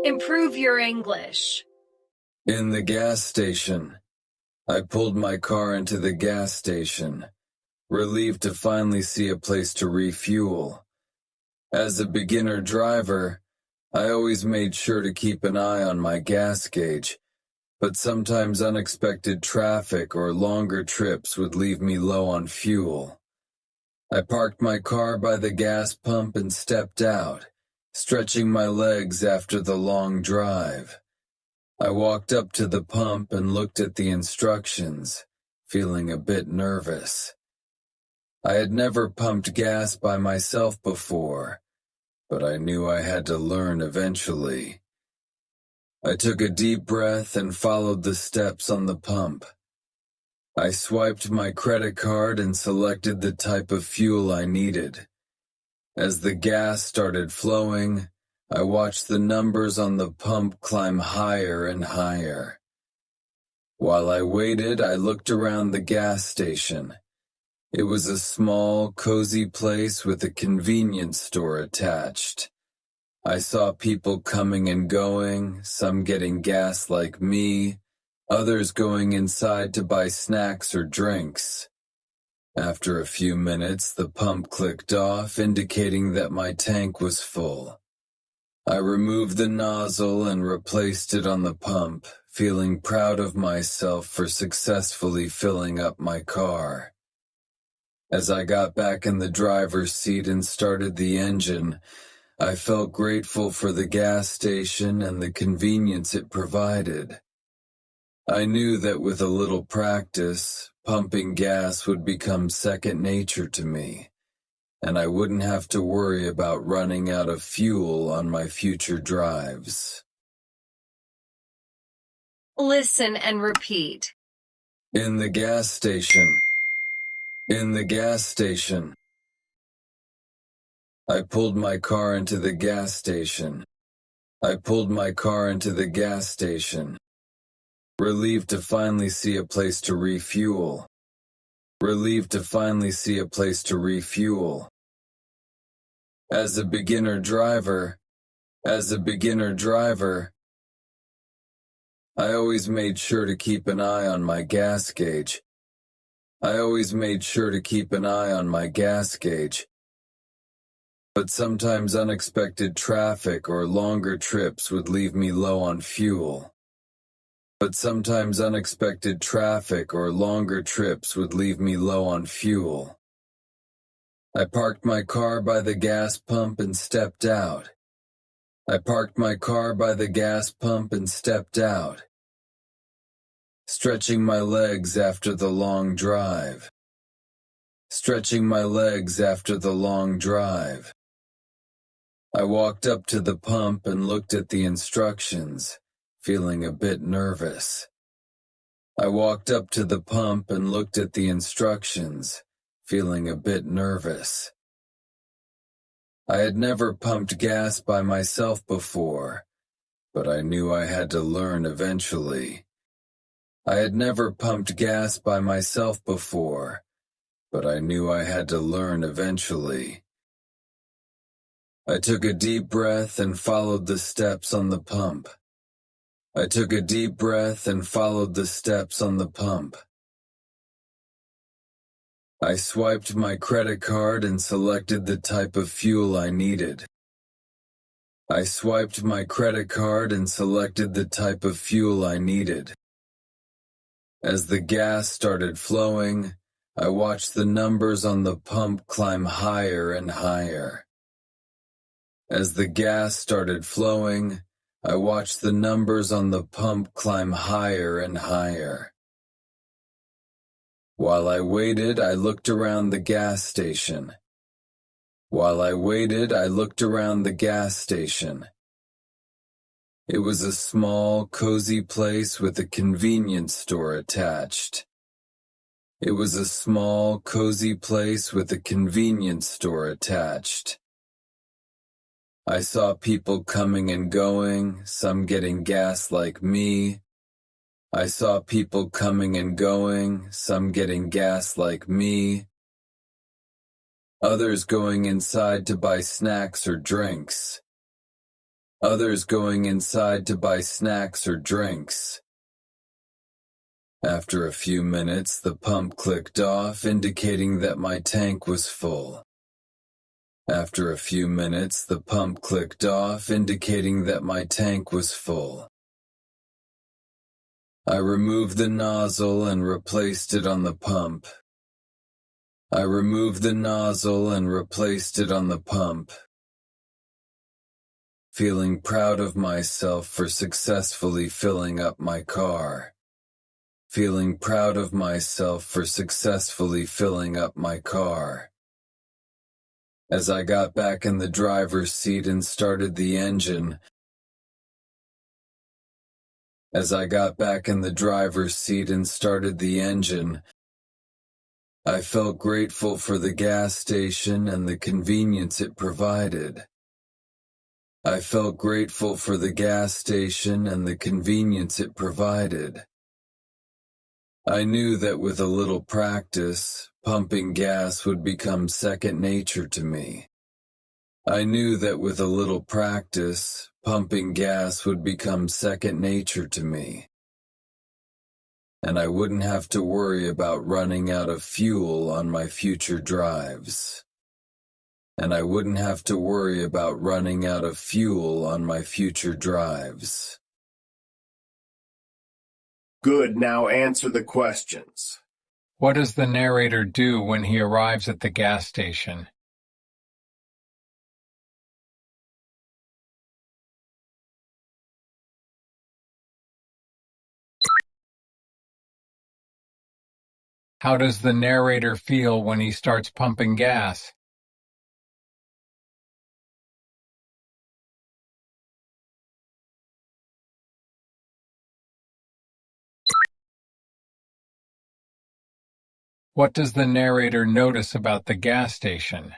Improve your English. In the gas station. I pulled my car into the gas station, relieved to finally see a place to refuel. As a beginner driver, I always made sure to keep an eye on my gas gauge, but sometimes unexpected traffic or longer trips would leave me low on fuel. I parked my car by the gas pump and stepped out, stretching my legs after the long drive. I walked up to the pump and looked at the instructions, feeling a bit nervous. I had never pumped gas by myself before, but I knew I had to learn eventually. I took a deep breath and followed the steps on the pump. I swiped my credit card and selected the type of fuel I needed. As the gas started flowing, I watched the numbers on the pump climb higher and higher. While I waited, I looked around the gas station. It was a small, cozy place with a convenience store attached. I saw people coming and going, some getting gas like me, others going inside to buy snacks or drinks. After a few minutes, the pump clicked off, indicating that my tank was full. I removed the nozzle and replaced it on the pump, feeling proud of myself for successfully filling up my car. As I got back in the driver's seat and started the engine, I felt grateful for the gas station and the convenience it provided. I knew that with a little practice, pumping gas would become second nature to me, and I wouldn't have to worry about running out of fuel on my future drives. Listen and repeat. In the gas station. In the gas station. I pulled my car into the gas station. I pulled my car into the gas station. Relieved to finally see a place to refuel. Relieved to finally see a place to refuel. As a beginner driver, I always made sure to keep an eye on my gas gauge. But sometimes unexpected traffic or longer trips would leave me low on fuel. I parked my car by the gas pump and stepped out. Stretching my legs after the long drive. I walked up to the pump and looked at the instructions, feeling a bit nervous. I had never pumped gas by myself before, but I knew I had to learn eventually. I took a deep breath and followed the steps on the pump. I swiped my credit card and selected the type of fuel I needed. As the gas started flowing, I watched the numbers on the pump climb higher and higher. While I waited, I looked around the gas station. It was a small, cozy place with a convenience store attached. I saw people coming and going, some getting gas like me. Others going inside to buy snacks or drinks. others going inside to buy snacks or drinks. After a few minutes, the pump clicked off, indicating that my tank was full. After a few minutes, the pump clicked off, indicating that my tank was full. I removed the nozzle and replaced it on the pump. I removed the nozzle and replaced it on the pump, feeling proud of myself for successfully filling up my car. Feeling proud of myself for successfully filling up my car. As I got back in the driver's seat and started the engine, I felt grateful for the gas station and the convenience it provided. I felt grateful for the gas station and the convenience it provided. I knew that with a little practice, pumping gas would become second nature to me. I knew that with a little practice, pumping gas would become second nature to me. And I wouldn't have to worry about running out of fuel on my future drives. And I wouldn't have to worry about running out of fuel on my future drives. Good, now answer the questions. What does the narrator do when he arrives at the gas station? How does the narrator feel when he starts pumping gas? What does the narrator notice about the gas station?